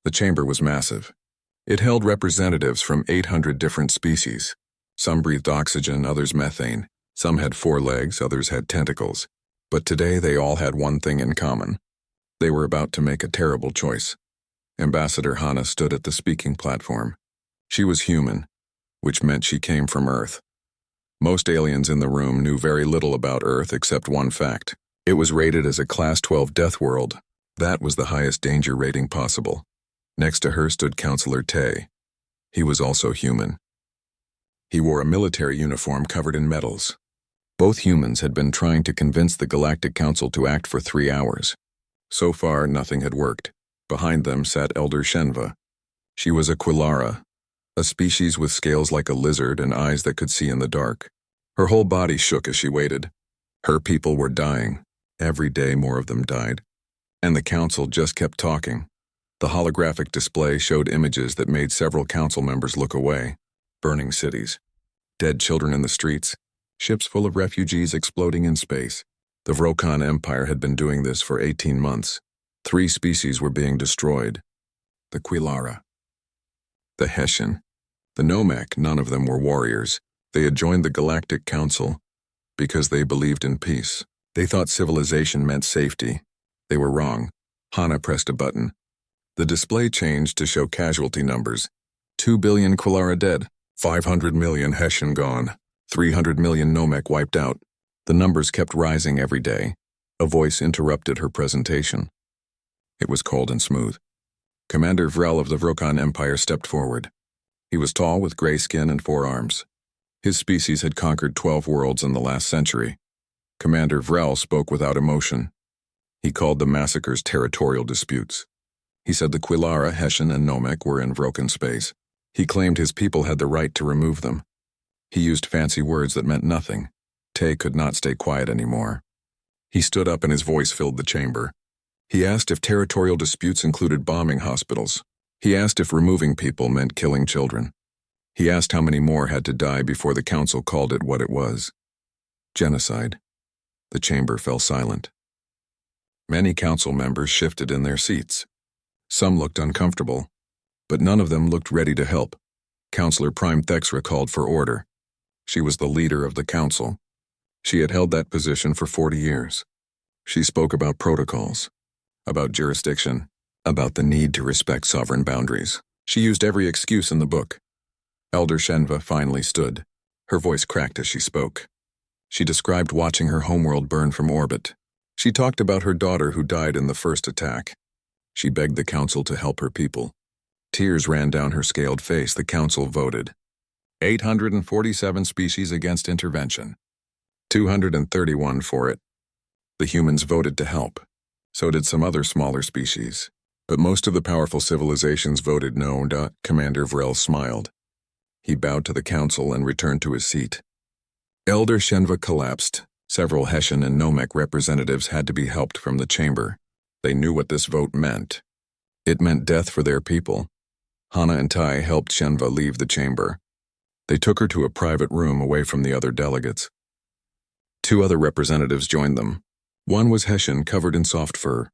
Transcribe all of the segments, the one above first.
The chamber was massive. It held representatives from 800 different species. Some breathed oxygen, others methane. Some had 4 legs, others had tentacles. But today they all had one thing in common. They were about to make a terrible choice. Ambassador Hana stood at the speaking platform. She was human, which meant she came from Earth. Most aliens in the room knew very little about Earth except one fact. It was rated as a Class 12 death world. That was the highest danger rating possible. Next to her stood Counselor Tay. He was also human. He wore a military uniform covered in medals. Both humans had been trying to convince the Galactic Council to act for 3 hours. So far, nothing had worked. Behind them sat LaughedHFY. She was a Quilara, a species with scales like a lizard and eyes that could see in the dark. Her whole body shook as she waited. Her people were dying. Every day more of them died. And the council just kept talking. The holographic display showed images that made several council members look away. Burning cities, dead children in the streets, ships full of refugees exploding in space. The Vrokan Empire had been doing this for 18 months. 3 species were being destroyed. The Quilara, the Hessian, the Nomek. None of them were warriors. They had joined the Galactic Council because they believed in peace. They thought civilization meant safety. They were wrong. Hana pressed a button. The display changed to show casualty numbers. 2 billion Quilara dead, 500 million Hessian gone, 300 million Nomek wiped out. The numbers kept rising every day. A voice interrupted her presentation. It was cold and smooth. Commander Vrel of the Vrokan Empire stepped forward. He was tall with gray skin and 4 arms. His species had conquered 12 worlds in the last century. Commander Vrel spoke without emotion. He called the massacres territorial disputes. He said the Quilara, Hessian, and Nomek were in Vrokan space. He claimed his people had the right to remove them. He used fancy words that meant nothing. Tay could not stay quiet anymore. He stood up and his voice filled the chamber. He asked if territorial disputes included bombing hospitals. He asked if removing people meant killing children. He asked how many more had to die before the council called it what it was. Genocide. The chamber fell silent. Many council members shifted in their seats. Some looked uncomfortable, but none of them looked ready to help. Counselor Prime Thexra called for order. She was the leader of the council. She had held that position for 40 years. She spoke about protocols, about jurisdiction, about the need to respect sovereign boundaries. She used every excuse in the book. LaughedHFY finally stood. Her voice cracked as she spoke. She described watching her homeworld burn from orbit. She talked about her daughter who died in the first attack. She begged the council to help her people. Tears ran down her scaled face. The council voted. 847 species against intervention. 231 for it. The humans voted to help. So did some other smaller species. But most of the powerful civilizations voted no. Commander Vrel smiled. He bowed to the council and returned to his seat. LaughedHFY collapsed. Several Hessian and Nomek representatives had to be helped from the chamber. They knew what this vote meant. It meant death for their people. Hana and Tai helped Shenva leave the chamber. They took her to a private room away from the other delegates. 2 other representatives joined them. One was Hessian, covered in soft fur.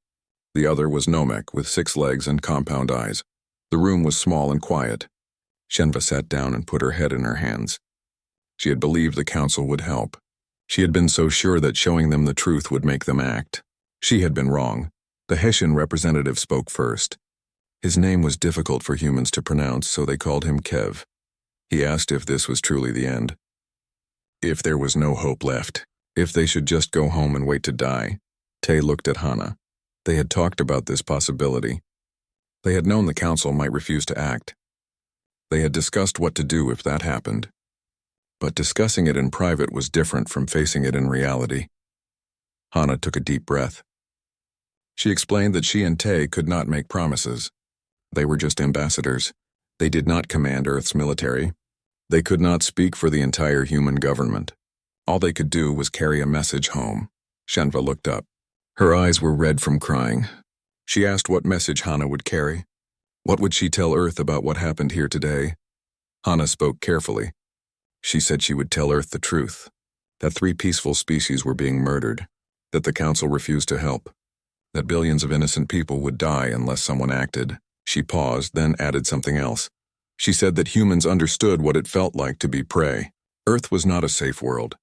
The other was Nomek, with 6 legs and compound eyes. The room was small and quiet. Shenva sat down and put her head in her hands. She had believed the council would help. She had been so sure that showing them the truth would make them act. She had been wrong. The Hessian representative spoke first. His name was difficult for humans to pronounce, so they called him Kev. He asked if this was truly the end. If there was no hope left. If they should just go home and wait to die. Tay looked at Hana. They had talked about this possibility. They had known the council might refuse to act. They had discussed what to do if that happened. But discussing it in private was different from facing it in reality. Hana took a deep breath. She explained that she and Tay could not make promises. They were just ambassadors. They did not command Earth's military. They could not speak for the entire human government. All they could do was carry a message home. Shenva looked up. Her eyes were red from crying. She asked what message Hana would carry. What would she tell Earth about what happened here today? Hana spoke carefully. She said she would tell Earth the truth, that 3 peaceful species were being murdered, that the council refused to help, that billions of innocent people would die unless someone acted. She paused, then added something else. She said that humans understood what it felt like to be prey. Earth was not a safe world.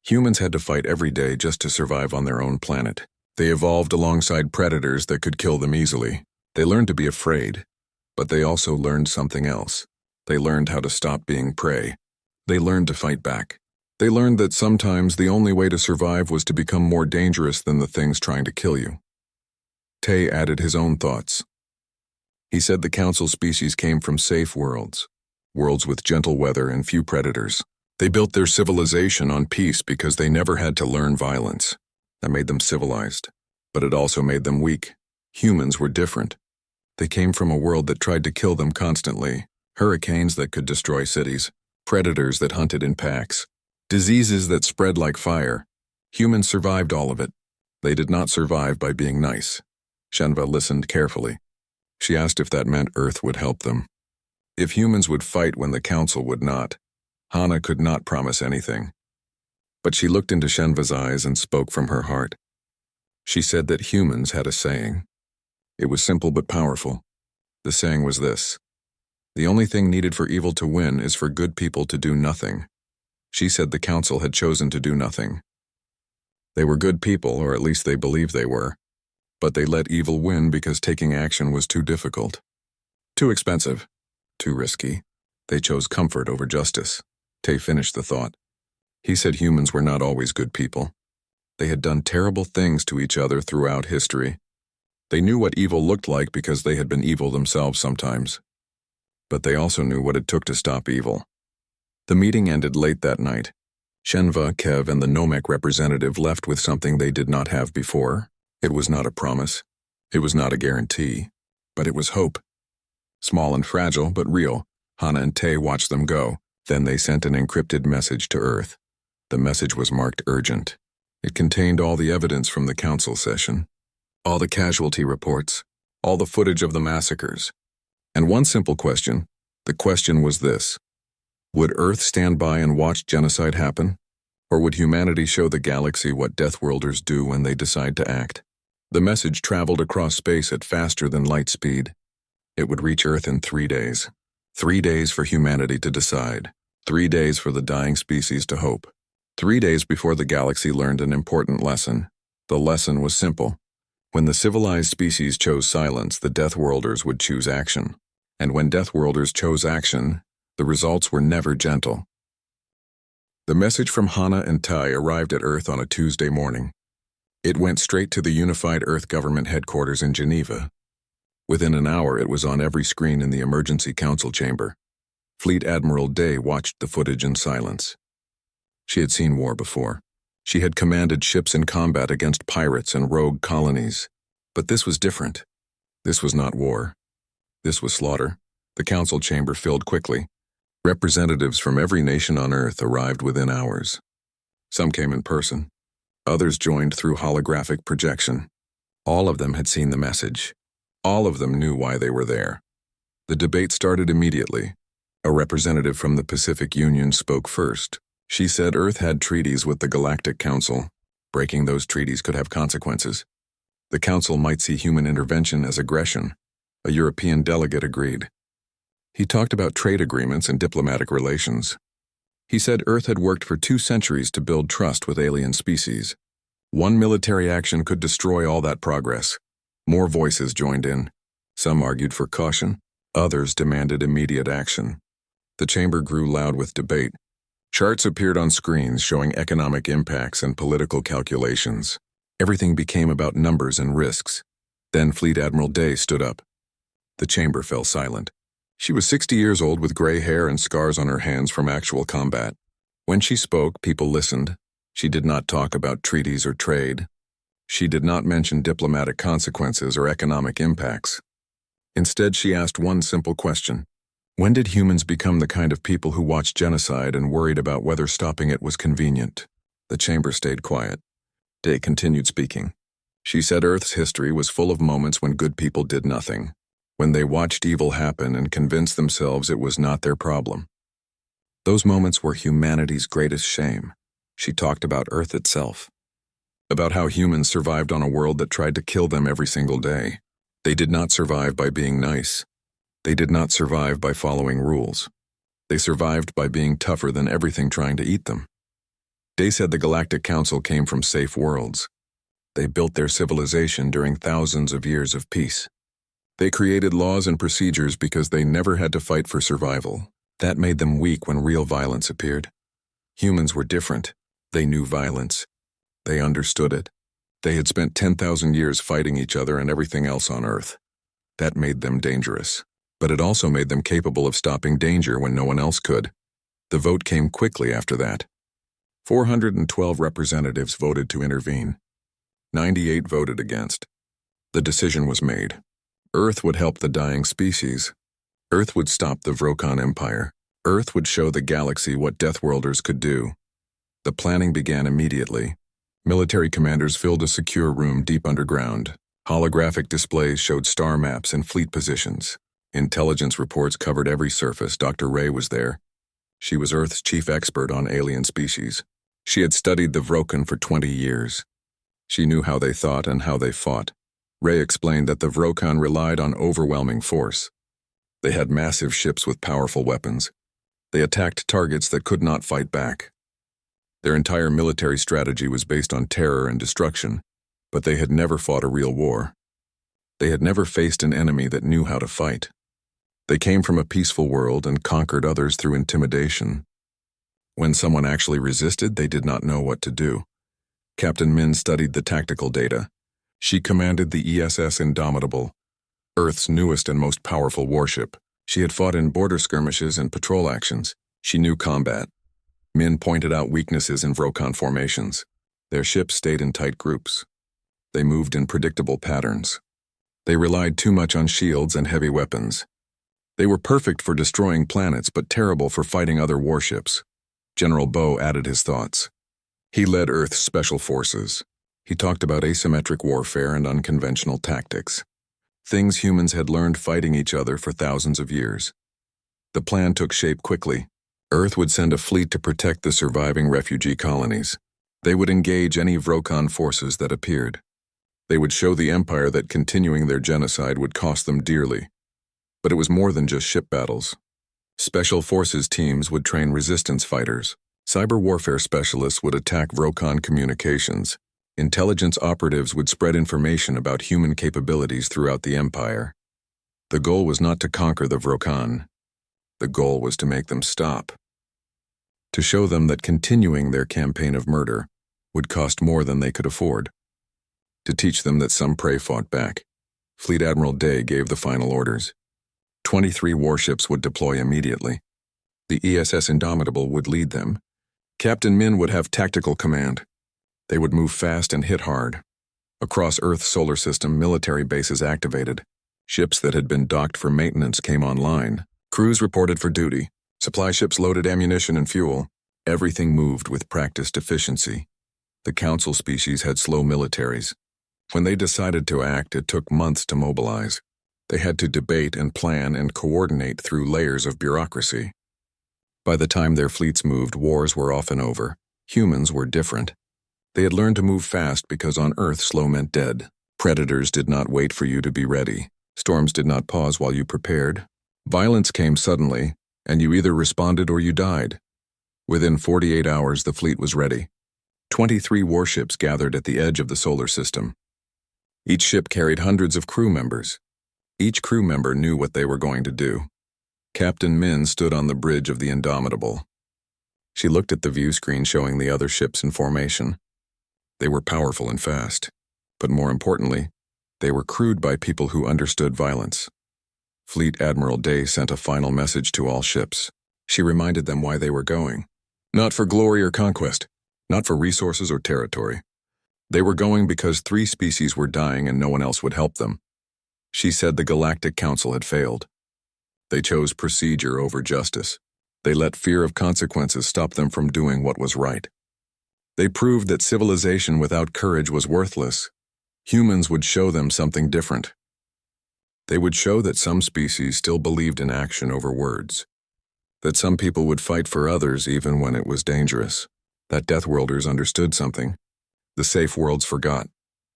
Humans had to fight every day just to survive on their own planet. They evolved alongside predators that could kill them easily. They learned to be afraid, but they also learned something else. They learned how to stop being prey. They learned to fight back. They learned that sometimes the only way to survive was to become more dangerous than the things trying to kill you. Tay added his own thoughts. He said the council species came from safe worlds, worlds with gentle weather and few predators. They built their civilization on peace because they never had to learn violence. That made them civilized, but it also made them weak. Humans were different. They came from a world that tried to kill them constantly, hurricanes that could destroy cities, predators that hunted in packs, diseases that spread like fire. Humans survived all of it. They did not survive by being nice. Shenva listened carefully. She asked if that meant Earth would help them. If humans would fight when the council would not. Hana could not promise anything. But she looked into Shenva's eyes and spoke from her heart. She said that humans had a saying. It was simple but powerful. The saying was this: the only thing needed for evil to win is for good people to do nothing. She said the council had chosen to do nothing. They were good people, or at least they believed they were. But they let evil win because taking action was too difficult. Too expensive. Too risky. They chose comfort over justice. Tay finished the thought. He said humans were not always good people. They had done terrible things to each other throughout history. They knew what evil looked like because they had been evil themselves sometimes. But they also knew what it took to stop evil. The meeting ended late that night. Shenva, Kev, and the Nomek representative left with something they did not have before. It was not a promise. It was not a guarantee. But it was hope. Small and fragile, but real. Hana and Tay watched them go. Then they sent an encrypted message to Earth. The message was marked urgent. It contained all the evidence from the council session, all the casualty reports, all the footage of the massacres. And one simple question. The question was this: would Earth stand by and watch genocide happen? Or would humanity show the galaxy what Deathworlders do when they decide to act? The message traveled across space at faster than light speed. It would reach Earth in 3 days. 3 days for humanity to decide. 3 days for the dying species to hope. 3 days before the galaxy learned an important lesson. The lesson was simple. When the civilized species chose silence, the Deathworlders would choose action. And when Deathworlders chose action, the results were never gentle. The message from Hana and Tai arrived at Earth on a Tuesday morning. It went straight to the Unified Earth Government headquarters in Geneva. Within an hour, it was on every screen in the Emergency Council chamber. Fleet Admiral Day watched the footage in silence. She had seen war before. She had commanded ships in combat against pirates and rogue colonies. But this was different. This was not war. This was slaughter. The council chamber filled quickly. Representatives from every nation on Earth arrived within hours. Some came in person. Others joined through holographic projection. All of them had seen the message. All of them knew why they were there. The debate started immediately. A representative from the Pacific Union spoke first. She said Earth had treaties with the Galactic Council. Breaking those treaties could have consequences. The Council might see human intervention as aggression. A European delegate agreed. He talked about trade agreements and diplomatic relations. He said Earth had worked for 2 centuries to build trust with alien species. One military action could destroy all that progress. More voices joined in. Some argued for caution. Others demanded immediate action. The chamber grew loud with debate. Charts appeared on screens showing economic impacts and political calculations. Everything became about numbers and risks. Then Fleet Admiral Day stood up. The chamber fell silent. She was 60 years old with gray hair and scars on her hands from actual combat. When she spoke, people listened. She did not talk about treaties or trade. She did not mention diplomatic consequences or economic impacts. Instead, she asked one simple question. When did humans become the kind of people who watched genocide and worried about whether stopping it was convenient? The chamber stayed quiet. Day continued speaking. She said Earth's history was full of moments when good people did nothing, when they watched evil happen and convinced themselves it was not their problem. Those moments were humanity's greatest shame. She talked about Earth itself, about how humans survived on a world that tried to kill them every single day. They did not survive by being nice. They did not survive by following rules. They survived by being tougher than everything trying to eat them. Day said the Galactic Council came from safe worlds. They built their civilization during thousands of years of peace. They created laws and procedures because they never had to fight for survival. That made them weak when real violence appeared. Humans were different. They knew violence. They understood it. They had spent 10,000 years fighting each other and everything else on Earth. That made them dangerous. But it also made them capable of stopping danger when no one else could. The vote came quickly after that. 412 representatives voted to intervene. 98 voted against. The decision was made. Earth would help the dying species. Earth would stop the Vrokon Empire. Earth would show the galaxy what Deathworlders could do. The planning began immediately. Military commanders filled a secure room deep underground. Holographic displays showed star maps and fleet positions. Intelligence reports covered every surface. Dr. Ray was there. She was Earth's chief expert on alien species. She had studied the Vrokon for 20 years. She knew how they thought and how they fought. Ray explained that the Vrokon relied on overwhelming force. They had massive ships with powerful weapons. They attacked targets that could not fight back. Their entire military strategy was based on terror and destruction, but they had never fought a real war. They had never faced an enemy that knew how to fight. They came from a peaceful world and conquered others through intimidation. When someone actually resisted, they did not know what to do. Captain Min studied the tactical data. She commanded the ESS Indomitable, Earth's newest and most powerful warship. She had fought in border skirmishes and patrol actions. She knew combat. Min pointed out weaknesses in Vrokon formations. Their ships stayed in tight groups. They moved in predictable patterns. They relied too much on shields and heavy weapons. They were perfect for destroying planets but terrible for fighting other warships. General Bo added his thoughts. He led Earth's special forces. He talked about asymmetric warfare and unconventional tactics. Things humans had learned fighting each other for thousands of years. The plan took shape quickly. Earth would send a fleet to protect the surviving refugee colonies. They would engage any Vrokon forces that appeared. They would show the Empire that continuing their genocide would cost them dearly. But it was more than just ship battles. Special forces teams would train resistance fighters. Cyber warfare specialists would attack Vrokon communications. Intelligence operatives would spread information about human capabilities throughout the Empire. The goal was not to conquer the Vrokon. The goal was to make them stop. To show them that continuing their campaign of murder would cost more than they could afford. To teach them that some prey fought back. Fleet Admiral Day gave the final orders. 23 warships would deploy immediately. The ESS Indomitable would lead them. Captain Min would have tactical command. They would move fast and hit hard. Across Earth's solar system, military bases activated. Ships that had been docked for maintenance came online. Crews reported for duty. Supply ships loaded ammunition and fuel. Everything moved with practiced efficiency. The Council species had slow militaries. When they decided to act, it took months to mobilize. They had to debate and plan and coordinate through layers of bureaucracy. By the time their fleets moved, wars were often over. Humans were different. They had learned to move fast because on Earth slow meant dead. Predators did not wait for you to be ready. Storms did not pause while you prepared. Violence came suddenly, and you either responded or you died. Within 48 hours, the fleet was ready. 23 warships gathered at the edge of the solar system. Each ship carried hundreds of crew members. Each crew member knew what they were going to do. Captain Min stood on the bridge of the Indomitable. She looked at the view screen showing the other ships in formation. They were powerful and fast, but more importantly, they were crewed by people who understood violence. Fleet Admiral Day sent a final message to all ships. She reminded them why they were going. Not for glory or conquest, not for resources or territory. They were going because 3 species were dying and no one else would help them. She said the Galactic Council had failed. They chose procedure over justice. They let fear of consequences stop them from doing what was right. They proved that civilization without courage was worthless. Humans would show them something different. They would show that some species still believed in action over words. That some people would fight for others even when it was dangerous. That Deathworlders understood something. The safe worlds forgot.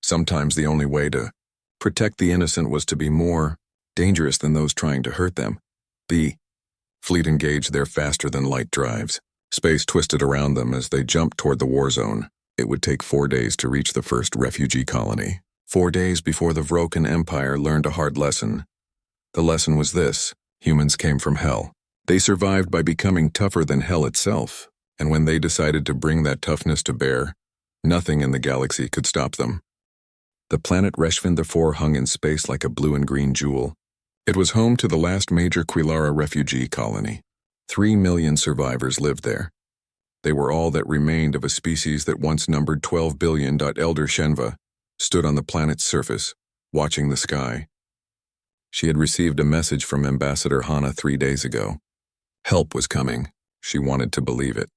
Sometimes the only way to protect the innocent was to be more dangerous than those trying to hurt them. The fleet engaged their faster-than-light drives. Space twisted around them as they jumped toward the war zone. It would take 4 days to reach the first refugee colony. 4 days before the Vrokan Empire learned a hard lesson. The lesson was this: humans came from hell. They survived by becoming tougher than hell itself, and when they decided to bring that toughness to bear, nothing in the galaxy could stop them. The planet Reshvin IV hung in space like a blue and green jewel. It was home to the last major Quilara refugee colony. 3 million survivors lived there. They were all that remained of a species that once numbered 12 billion. Elder Shenva stood on the planet's surface, watching the sky. She had received a message from Ambassador Hana 3 days ago. Help was coming. She wanted to believe it.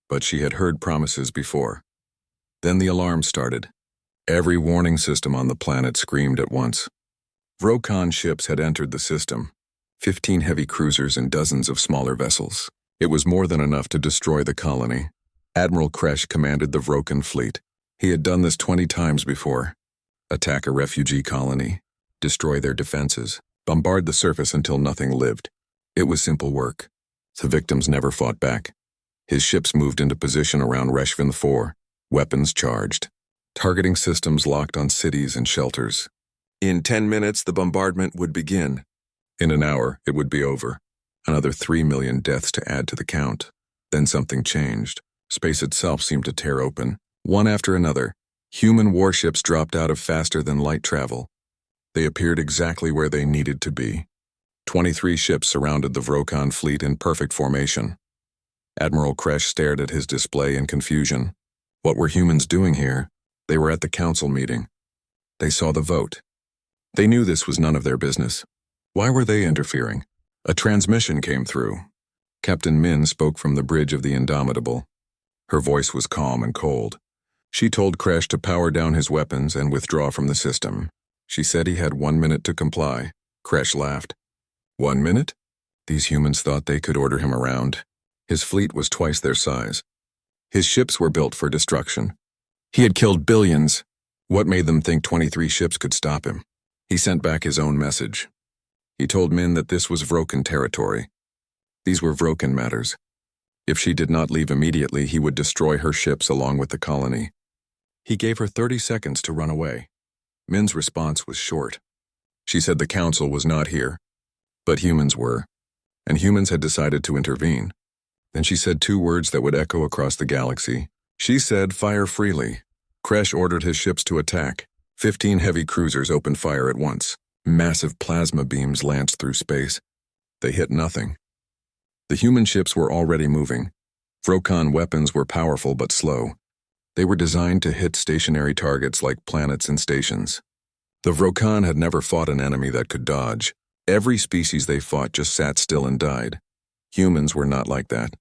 But she had heard promises before. Then the alarm started. Every warning system on the planet screamed at once. Vrokan ships had entered the system. 15 heavy cruisers and dozens of smaller vessels. It was more than enough to destroy the colony. Admiral Kresh commanded the Vrokan fleet. He had done this 20 times before. Attack a refugee colony, destroy their defenses, bombard the surface until nothing lived. It was simple work. The victims never fought back. His ships moved into position around Reshvin IV, weapons charged. Targeting systems locked on cities and shelters. In 10 minutes, the bombardment would begin. In an hour, it would be over. Another 3 million deaths to add to the count. Then something changed. Space itself seemed to tear open. One after another, human warships dropped out of faster-than-light travel. They appeared exactly where they needed to be. 23 ships surrounded the Vrokan fleet in perfect formation. Admiral Kresh stared at his display in confusion. What were humans doing here? They were at the council meeting. They saw the vote. They knew this was none of their business. Why were they interfering? A transmission came through. Captain Min spoke from the bridge of the Indomitable. Her voice was calm and cold. She told Kresh to power down his weapons and withdraw from the system. She said he had 1 minute to comply. Kresh laughed. 1 minute? These humans thought they could order him around. His fleet was twice their size. His ships were built for destruction. He had killed billions. What made them think 23 ships could stop him? He sent back his own message. He told Min that this was Vrokan territory. These were Vrokan matters. If she did not leave immediately, he would destroy her ships along with the colony. He gave her 30 seconds to run away. Min's response was short. She said the council was not here, but humans were, and humans had decided to intervene. Then she said 2 words that would echo across the galaxy. She said, "Fire freely." Kresh ordered his ships to attack. 15 heavy cruisers opened fire at once. Massive plasma beams lanced through space. They hit nothing. The human ships were already moving. Vrokan weapons were powerful but slow. They were designed to hit stationary targets like planets and stations. The Vrokan had never fought an enemy that could dodge. Every species they fought just sat still and died. Humans were not like that.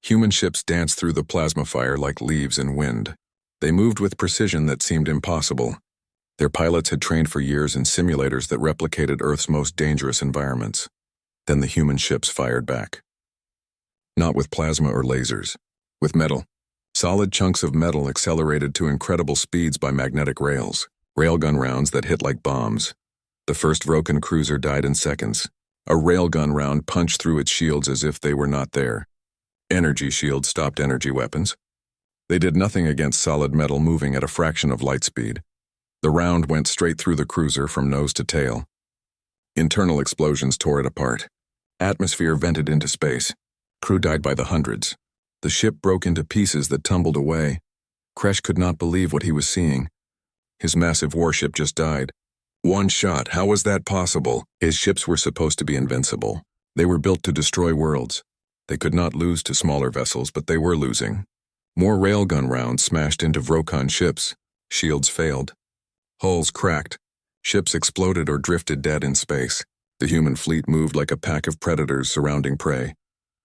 Human ships danced through the plasma fire like leaves in wind. They moved with precision that seemed impossible. Their pilots had trained for years in simulators that replicated Earth's most dangerous environments. Then the human ships fired back. Not with plasma or lasers. With metal. Solid chunks of metal accelerated to incredible speeds by magnetic rails. Railgun rounds that hit like bombs. The first Vrokan cruiser died in seconds. A railgun round punched through its shields as if they were not there. Energy shields stopped energy weapons. They did nothing against solid metal moving at a fraction of light speed. The round went straight through the cruiser from nose to tail. Internal explosions tore it apart. Atmosphere vented into space. Crew died by the hundreds. The ship broke into pieces that tumbled away. Kresh could not believe what he was seeing. His massive warship just died. One shot, how was that possible? His ships were supposed to be invincible. They were built to destroy worlds. They could not lose to smaller vessels, but they were losing. More railgun rounds smashed into Vrokan ships. Shields failed. Hulls cracked. Ships exploded or drifted dead in space. The human fleet moved like a pack of predators surrounding prey.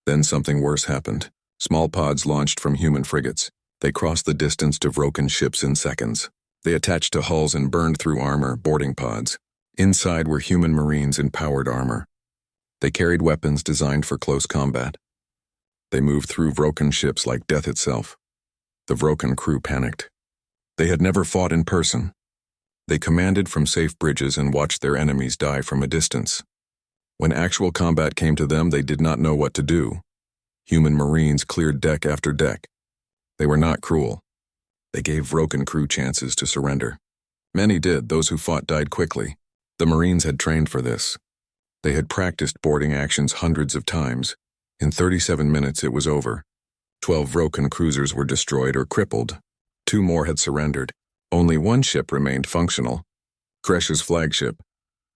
Then something worse happened. Small pods launched from human frigates. They crossed the distance to Vrokan ships in seconds. They attached to hulls and burned through armor, boarding pods. Inside were human marines in powered armor. They carried weapons designed for close combat. They moved through Vrokan ships like death itself. The Vrokan crew panicked. They had never fought in person. They commanded from safe bridges and watched their enemies die from a distance. When actual combat came to them, they did not know what to do. Human Marines cleared deck after deck. They were not cruel. They gave Vrokan crew chances to surrender. Many did. Those who fought died quickly. The Marines had trained for this. They had practiced boarding actions hundreds of times. In 37 minutes it was over. 12 Vrokan cruisers were destroyed or crippled. 2 more had surrendered. Only one ship remained functional. Kresh's flagship.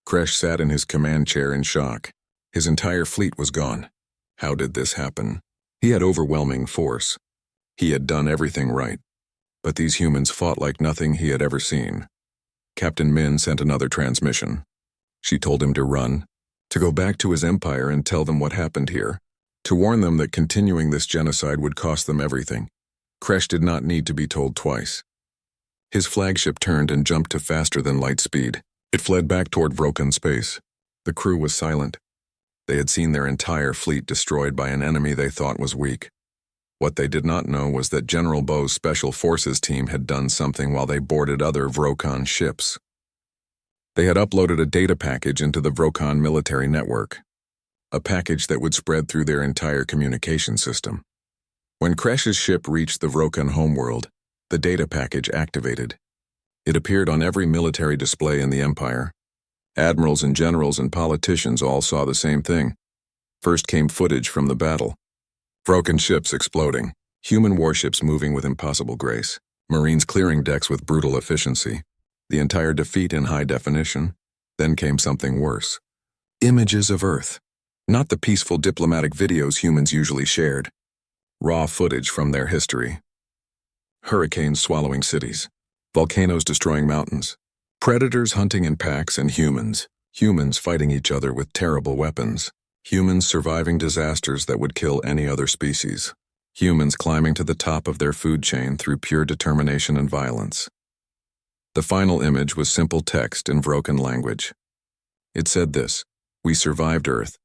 Kresh sat in his command chair in shock. His entire fleet was gone. How did this happen? He had overwhelming force. He had done everything right. But these humans fought like nothing he had ever seen. Captain Min sent another transmission. She told him to run, to go back to his empire and tell them what happened here, to warn them that continuing this genocide would cost them everything. Kresh did not need to be told twice. His flagship turned and jumped to faster than light speed. It fled back toward Vrokan space. The crew was silent. They had seen their entire fleet destroyed by an enemy they thought was weak. What they did not know was that General Bo's Special Forces team had done something while they boarded other Vrokan ships. They had uploaded a data package into the Vrokan military network, a package that would spread through their entire communication system. When Kresh's ship reached the Vrokan homeworld, the data package activated. It appeared on every military display in the Empire. Admirals and generals and politicians all saw the same thing. First came footage from the battle. Vrokan ships exploding, human warships moving with impossible grace, Marines clearing decks with brutal efficiency, the entire defeat in high definition. Then came something worse. Images of Earth. Not the peaceful diplomatic videos humans usually shared. Raw footage from their history. Hurricanes swallowing cities. Volcanoes destroying mountains. Predators hunting in packs and humans fighting each other with terrible weapons. Humans surviving disasters that would kill any other species. Humans climbing to the top of their food chain through pure determination and violence. The final image was simple text in Vrokan language. It said this: "We survived Earth.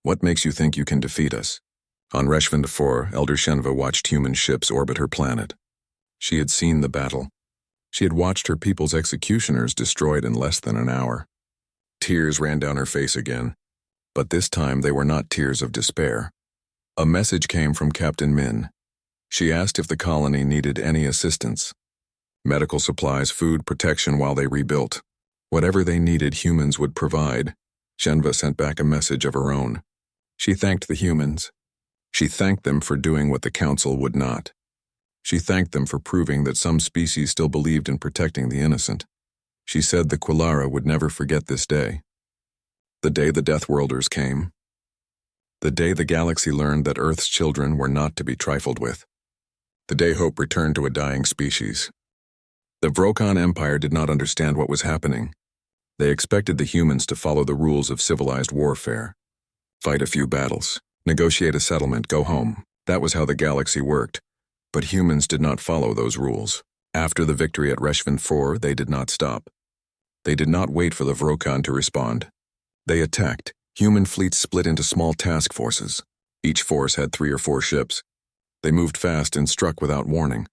What makes you think you can defeat us?" On Reshvan 4, Elder Shenva watched human ships orbit her planet. She had seen the battle. She had watched her people's executioners destroyed in less than an hour. Tears ran down her face again, but this time they were not tears of despair. A message came from Captain Min. She asked if the colony needed any assistance. Medical supplies, food, protection while they rebuilt. Whatever they needed, humans would provide. Shenva sent back a message of her own. She thanked the humans. She thanked them for doing what the Council would not. She thanked them for proving that some species still believed in protecting the innocent. She said the Quilara would never forget this day. The day the Deathworlders came. The day the galaxy learned that Earth's children were not to be trifled with. The day hope returned to a dying species. The Vrokan Empire did not understand what was happening. They expected the humans to follow the rules of civilized warfare. Fight a few battles, negotiate a settlement, go home. That was how the galaxy worked. But humans did not follow those rules. After the victory at Reshvan 4, they did not stop. They did not wait for the Vrokan to respond. They attacked. Human fleets split into small task forces. Each force had 3 or 4 ships. They moved fast and struck without warning.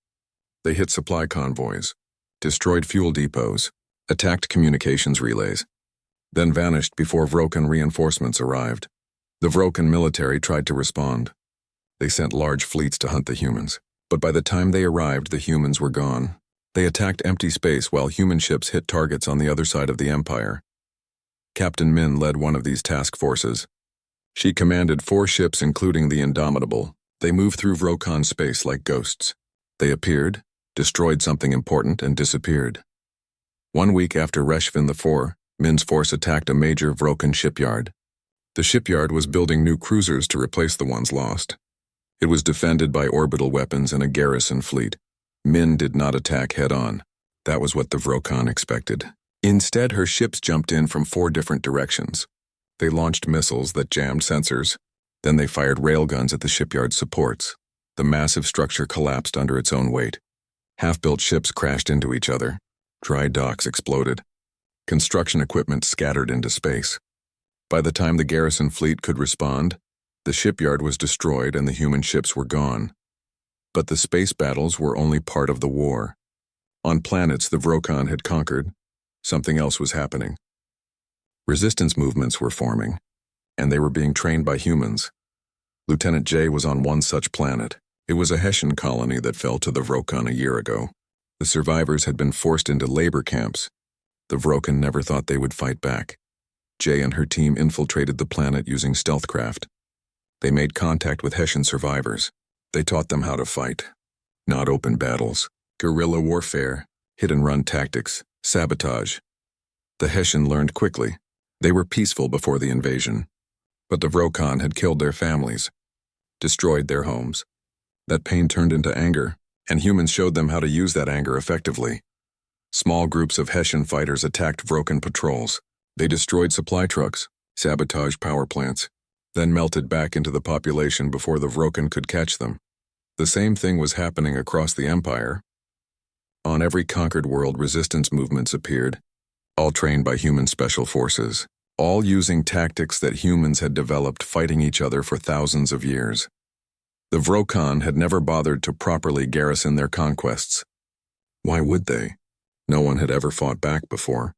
They hit supply convoys, destroyed fuel depots, attacked communications relays, then vanished before Vrokan reinforcements arrived. The Vrokan military tried to respond. They sent large fleets to hunt the humans. But by the time they arrived, the humans were gone. They attacked empty space while human ships hit targets on the other side of the Empire. Captain Min led one of these task forces. She commanded 4 ships including the Indomitable. They moved through Vrokan space like ghosts. They appeared, destroyed something important, and disappeared. 1 week after Reshvan 4, Min's force attacked a major Vrokan shipyard. The shipyard was building new cruisers to replace the ones lost. It was defended by orbital weapons and a garrison fleet. Min did not attack head-on. That was what the Vrokan expected. Instead, her ships jumped in from 4 different directions. They launched missiles that jammed sensors. Then they fired railguns at the shipyard's supports. The massive structure collapsed under its own weight. Half-built ships crashed into each other. Dry docks exploded. Construction equipment scattered into space. By the time the garrison fleet could respond, the shipyard was destroyed and the human ships were gone. But the space battles were only part of the war. On planets the Vrokan had conquered, Something else was happening. Resistance movements were forming, and they were being trained by humans. Lieutenant J was on one such planet. It was a Hessian colony that fell to the Vrokon a year ago. The survivors had been forced into labor camps. The Vrokon never thought they would fight back. J and her team infiltrated the planet using stealthcraft. They made contact with Hessian survivors. They taught them how to fight. Not open battles, guerrilla warfare, hit-and-run tactics, sabotage. The Hessian learned quickly. They were peaceful before the invasion. But the Vrokon had killed their families, destroyed their homes. That pain turned into anger, and humans showed them how to use that anger effectively. Small groups of Hessian fighters attacked Vrokon patrols. They destroyed supply trucks, sabotaged power plants, then melted back into the population before the Vrokon could catch them. The same thing was happening across the Empire. On every conquered world, resistance movements appeared, all trained by human special forces, all using tactics that humans had developed fighting each other for thousands of years. The Vrokon had never bothered to properly garrison their conquests. Why would they? No one had ever fought back before.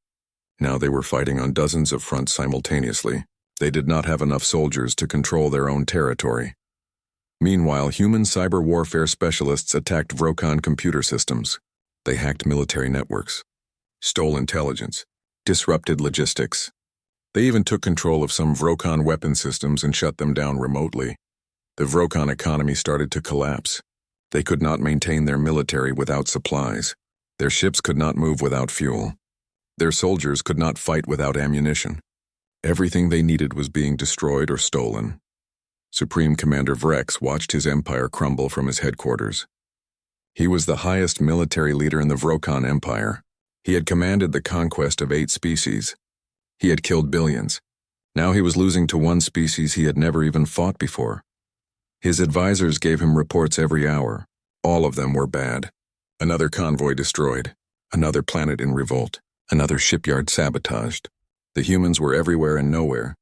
Now they were fighting on dozens of fronts simultaneously. They did not have enough soldiers to control their own territory. Meanwhile, human cyber warfare specialists attacked Vrokon computer systems. They hacked military networks, stole intelligence, disrupted logistics. They even took control of some Vrokon weapon systems and shut them down remotely. The Vrokon economy started to collapse. They could not maintain their military without supplies. Their ships could not move without fuel. Their soldiers could not fight without ammunition. Everything they needed was being destroyed or stolen. Supreme Commander Vrex watched his empire crumble from his headquarters. He was the highest military leader in the Vrokon Empire. He had commanded the conquest of 8 species. He had killed billions. Now he was losing to one species he had never even fought before. His advisors gave him reports every hour. All of them were bad. Another convoy destroyed. Another planet in revolt. Another shipyard sabotaged. The humans were everywhere and nowhere.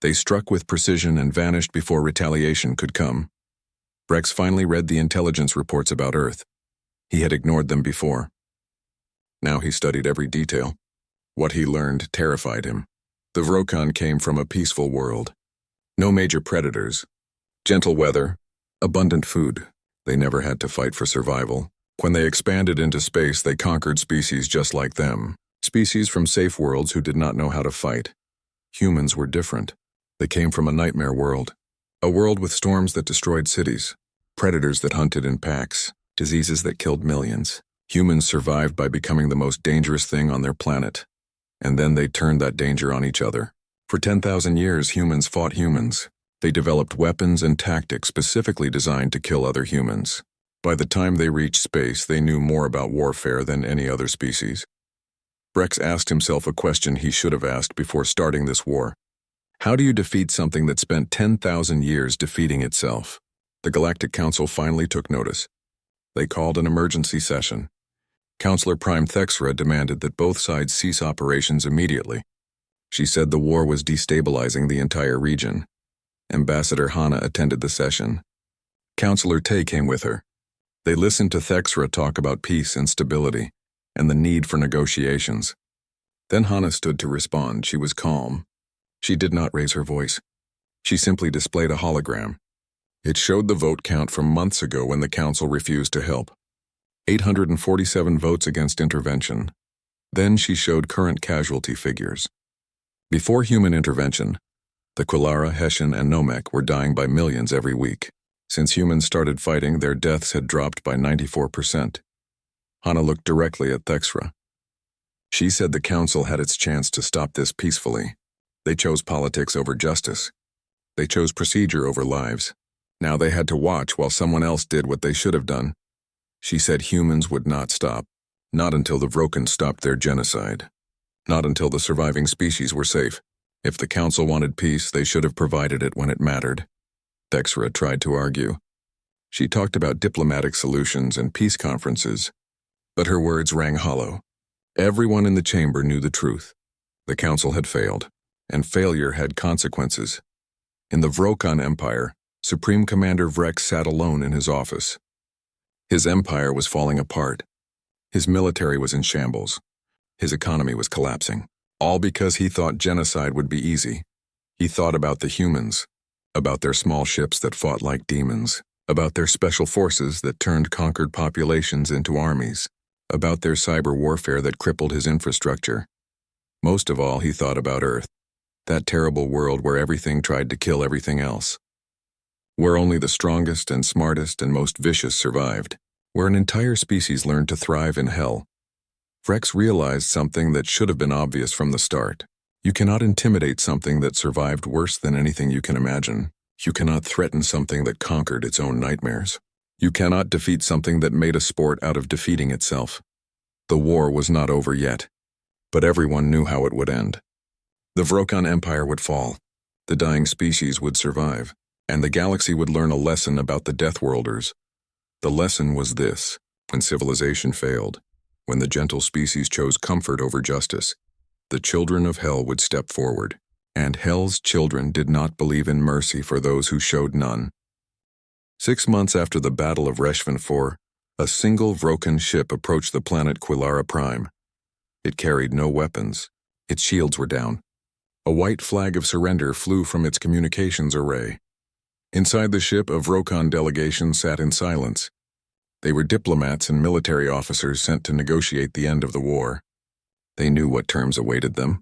They struck with precision and vanished before retaliation could come. Vrex finally read the intelligence reports about Earth. He had ignored them before. Now he studied every detail. What he learned terrified him. The Vrokon came from a peaceful world. No major predators. Gentle weather. Abundant food. They never had to fight for survival. When they expanded into space, they conquered species just like them. Species from safe worlds who did not know how to fight. Humans were different. They came from a nightmare world. A world with storms that destroyed cities. Predators that hunted in packs. Diseases that killed millions. Humans survived by becoming the most dangerous thing on their planet. And then they turned that danger on each other. For 10,000 years, humans fought humans. They developed weapons and tactics specifically designed to kill other humans. By the time they reached space, they knew more about warfare than any other species. Vrex asked himself a question he should have asked before starting this war. How do you defeat something that spent 10,000 years defeating itself? The Galactic Council finally took notice. They called an emergency session. Counselor Prime Thexra demanded that both sides cease operations immediately. She said the war was destabilizing the entire region. Ambassador Hana attended the session. Counselor Tay came with her. They listened to Thexra talk about peace and stability, and the need for negotiations. Then Hana stood to respond. She was calm. She did not raise her voice. She simply displayed a hologram. It showed the vote count from months ago when the council refused to help. 847 votes against intervention. Then she showed current casualty figures. Before human intervention, the Quilara, Hessian, and Nomek were dying by millions every week. Since humans started fighting, their deaths had dropped by 94%. Hana looked directly at Thexra. She said the council had its chance to stop this peacefully. They chose politics over justice. They chose procedure over lives. Now they had to watch while someone else did what they should have done. She said humans would not stop. Not until the Vrokon stopped their genocide. Not until the surviving species were safe. If the council wanted peace, they should have provided it when it mattered. Thexra tried to argue. She talked about diplomatic solutions and peace conferences, but her words rang hollow. Everyone in the chamber knew the truth. The council had failed, and failure had consequences. In the Vrokon Empire, Supreme Commander Vrex sat alone in his office. His empire was falling apart. His military was in shambles. His economy was collapsing. All because he thought genocide would be easy. He thought about the humans, about their small ships that fought like demons, about their special forces that turned conquered populations into armies, about their cyber warfare that crippled his infrastructure. Most of all, he thought about Earth, that terrible world where everything tried to kill everything else, where only the strongest and smartest and most vicious survived, where an entire species learned to thrive in hell. Rex realized something that should have been obvious from the start. You cannot intimidate something that survived worse than anything you can imagine. You cannot threaten something that conquered its own nightmares. You cannot defeat something that made a sport out of defeating itself. The war was not over yet, but everyone knew how it would end. The Vrokan Empire would fall, the dying species would survive, and the galaxy would learn a lesson about the Deathworlders. The lesson was this: when civilization failed, when the gentle species chose comfort over justice, the children of Hell would step forward, and Hell's children did not believe in mercy for those who showed none. 6 months after the Battle of Reshvan 4, a single Vrokan ship approached the planet Quilara Prime. It carried no weapons. Its shields were down. A white flag of surrender flew from its communications array. Inside the ship, a Vrokan delegation sat in silence. They were diplomats and military officers sent to negotiate the end of the war. They knew what terms awaited them.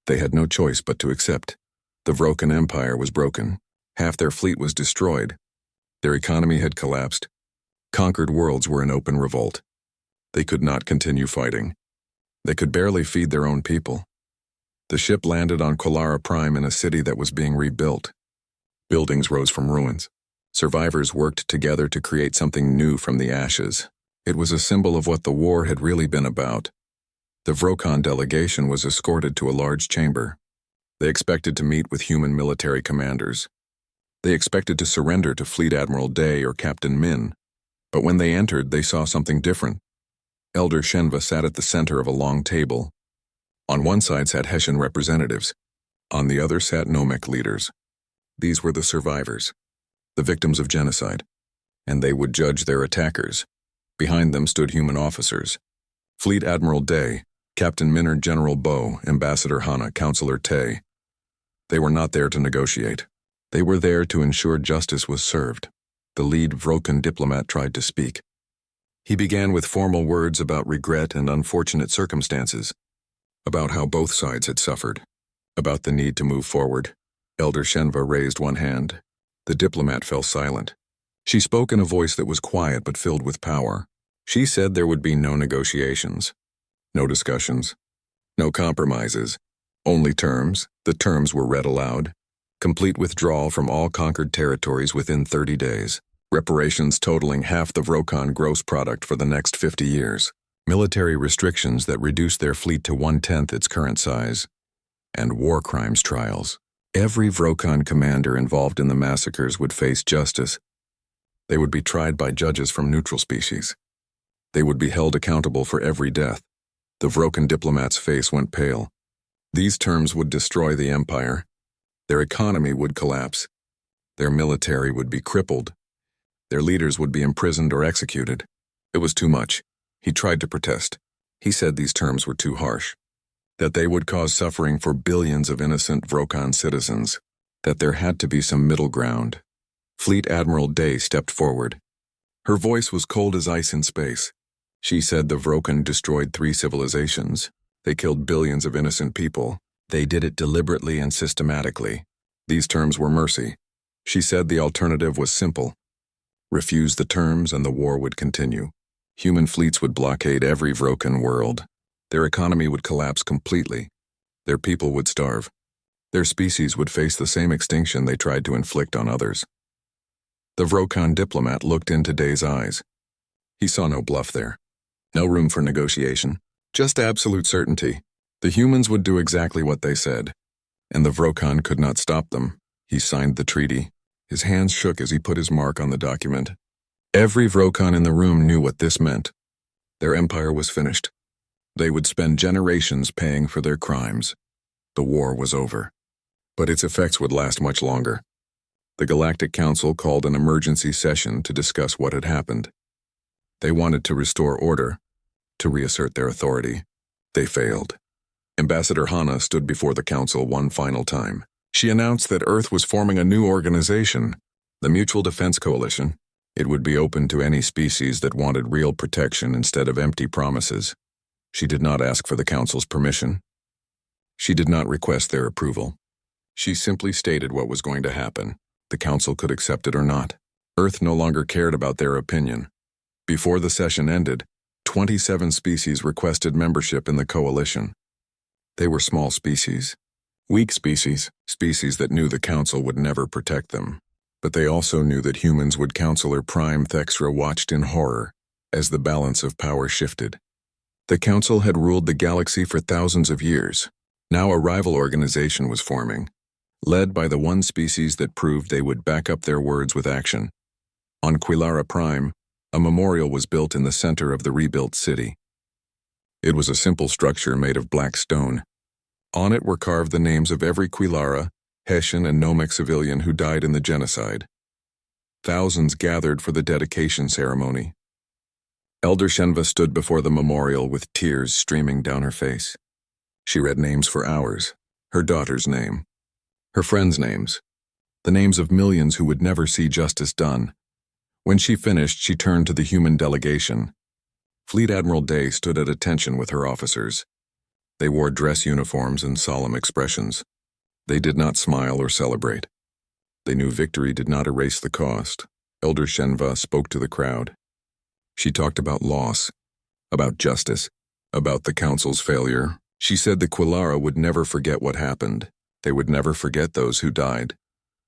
They had no choice but to accept. The Vrokan Empire was broken. Half their fleet was destroyed. Their economy had collapsed. Conquered worlds were in open revolt. They could not continue fighting. They could barely feed their own people. The ship landed on Quilara Prime in a city that was being rebuilt. Buildings rose from ruins. Survivors worked together to create something new from the ashes. It was a symbol of what the war had really been about. The Vrokan delegation was escorted to a large chamber. They expected to meet with human military commanders. They expected to surrender to Fleet Admiral Day or Captain Min. But when they entered, they saw something different. LaughedHFY sat at the center of a long table. On one side sat Hessian representatives. On the other sat Nomic leaders. These were the survivors, the victims of genocide, and they would judge their attackers. Behind them stood human officers. Fleet Admiral Day, Captain Minard, General Bo, Ambassador Hana, Counselor Tay. They were not there to negotiate. They were there to ensure justice was served. The lead Vrokan diplomat tried to speak. He began with formal words about regret and unfortunate circumstances, about how both sides had suffered, about the need to move forward. LaughedHFY raised one hand. The diplomat fell silent. She spoke in a voice that was quiet but filled with power. She said there would be no negotiations, no discussions, no compromises, only terms. The terms were read aloud. Complete withdrawal from all conquered territories within 30 days. Reparations totaling half the Vrokan gross product for the next 50 years. Military restrictions that reduced their fleet to 1/10 its current size. And war crimes trials. Every Vrokan commander involved in the massacres would face justice. They would be tried by judges from neutral species. They would be held accountable for every death. The Vrokan diplomat's face went pale. These terms would destroy the empire. Their economy would collapse. Their military would be crippled. Their leaders would be imprisoned or executed. It was too much. He tried to protest. He said these terms were too harsh. That they would cause suffering for billions of innocent Vrokan citizens. That there had to be some middle ground. Fleet Admiral Day stepped forward. Her voice was cold as ice in space. She said the Vrokan destroyed 3 civilizations. They killed billions of innocent people. They did it deliberately and systematically. These terms were mercy. She said the alternative was simple. Refuse the terms and the war would continue. Human fleets would blockade every Vrokan world. Their economy would collapse completely. Their people would starve. Their species would face the same extinction they tried to inflict on others. The Vrokan diplomat looked into Day's eyes. He saw no bluff there. No room for negotiation. Just absolute certainty. The humans would do exactly what they said. And the Vrokan could not stop them. He signed the treaty. His hands shook as he put his mark on the document. Every Vrokan in the room knew what this meant. Their empire was finished. They would spend generations paying for their crimes. The war was over. But its effects would last much longer. The Galactic Council called an emergency session to discuss what had happened. They wanted to restore order, to reassert their authority. They failed. Ambassador Hana stood before the council one final time. She announced that Earth was forming a new organization, the Mutual Defense Coalition. It would be open to any species that wanted real protection instead of empty promises. She did not ask for the council's permission. She did not request their approval. She simply stated what was going to happen. The council could accept it or not. Earth no longer cared about their opinion. Before the session ended, 27 species requested membership in the coalition. They were small species, weak species that knew the council would never protect them. But they also knew that humans would. Counselor Prime Thexra watched in horror as the balance of power shifted. The council had ruled the galaxy for thousands of years. Now a rival organization was forming, led by the one species that proved they would back up their words with action. On Quilara Prime, a memorial was built in the center of the rebuilt city. It was a simple structure made of black stone. On it were carved the names of every Quilara, Hessian and Nomic civilian who died in the genocide. Thousands gathered for the dedication ceremony. LaughedHFY stood before the memorial with tears streaming down her face. She read names for hours, her daughter's name, her friends' names, the names of millions who would never see justice done. When she finished, she turned to the human delegation. Fleet Admiral Day stood at attention with her officers. They wore dress uniforms and solemn expressions. They did not smile or celebrate. They knew victory did not erase the cost. LaughedHFY spoke to the crowd. She talked about loss, about justice, about the council's failure. She said the Quilara would never forget what happened. They would never forget those who died.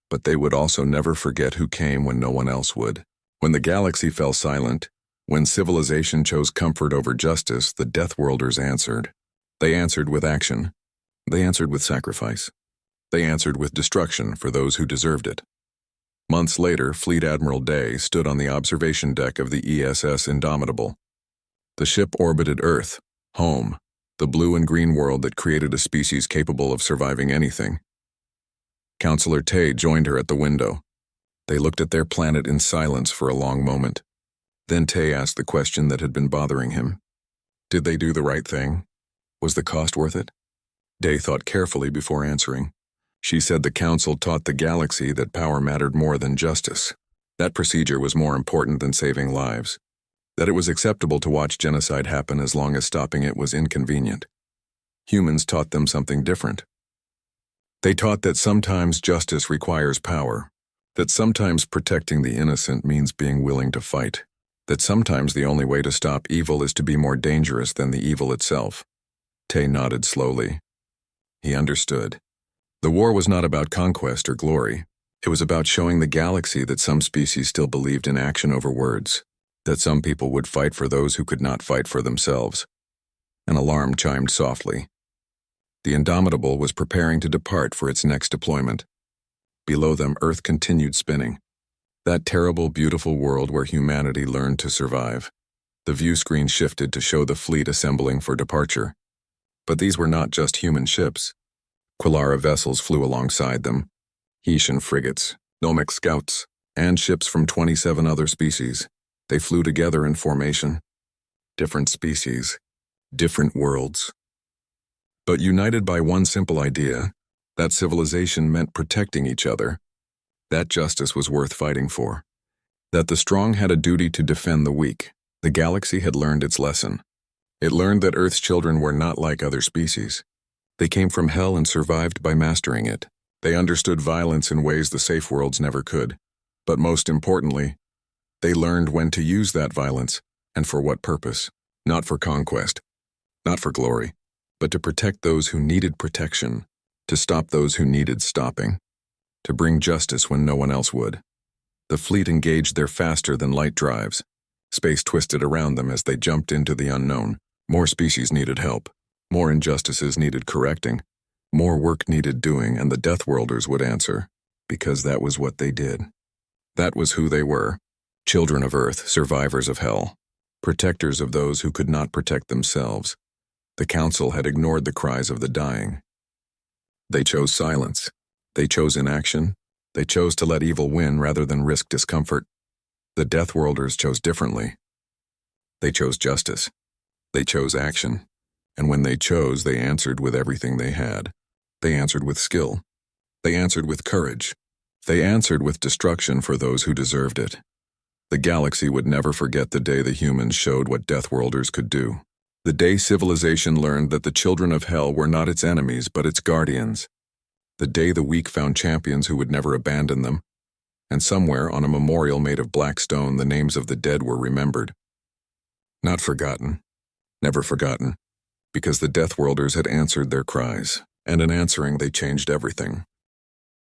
But they would also never forget who came when no one else would. When the galaxy fell silent, when civilization chose comfort over justice, the Deathworlders answered. They answered with action. They answered with sacrifice. They answered with destruction for those who deserved it. Months later, Fleet Admiral Day stood on the observation deck of the ESS Indomitable. The ship orbited Earth, home, the blue and green world that created a species capable of surviving anything. Counselor Tay joined her at the window. They looked at their planet in silence for a long moment. Then Tay asked the question that had been bothering him. Did they do the right thing? Was the cost worth it? Day thought carefully before answering. She said the council taught the galaxy that power mattered more than justice. That procedure was more important than saving lives. That it was acceptable to watch genocide happen as long as stopping it was inconvenient. Humans taught them something different. They taught that sometimes justice requires power, that sometimes protecting the innocent means being willing to fight, that sometimes the only way to stop evil is to be more dangerous than the evil itself. Tay nodded slowly. He understood. The war was not about conquest or glory. It was about showing the galaxy that some species still believed in action over words, that some people would fight for those who could not fight for themselves. An alarm chimed softly. The Indomitable was preparing to depart for its next deployment. Below them, Earth continued spinning. That terrible, beautiful world where humanity learned to survive. The view screen shifted to show the fleet assembling for departure. But these were not just human ships. Quilara vessels flew alongside them. Hessian frigates, Nomic scouts, and ships from 27 other species. They flew together in formation. Different species, different worlds. But united by one simple idea, that civilization meant protecting each other, that justice was worth fighting for, that the strong had a duty to defend the weak. The galaxy had learned its lesson. It learned that Earth's children were not like other species. They came from hell and survived by mastering it. They understood violence in ways the safe worlds never could. But most importantly, they learned when to use that violence and for what purpose. Not for conquest, not for glory, but to protect those who needed protection, to stop those who needed stopping, to bring justice when no one else would. The fleet engaged their faster-than-light drives. Space twisted around them as they jumped into the unknown. More species needed help. More injustices needed correcting. More work needed doing, and the Deathworlders would answer, because that was what they did. That was who they were. Children of Earth, survivors of hell. Protectors of those who could not protect themselves. The Council had ignored the cries of the dying. They chose silence. They chose inaction. They chose to let evil win rather than risk discomfort. The Deathworlders chose differently. They chose justice. They chose action. And when they chose, they answered with everything they had. They answered with skill. They answered with courage. They answered with destruction for those who deserved it. The galaxy would never forget the day the humans showed what Deathworlders could do. The day civilization learned that the children of Hell were not its enemies but its guardians. The day the weak found champions who would never abandon them. And somewhere on a memorial made of black stone, the names of the dead were remembered. Not forgotten. Never forgotten. Because the Deathworlders had answered their cries, and in answering they changed everything.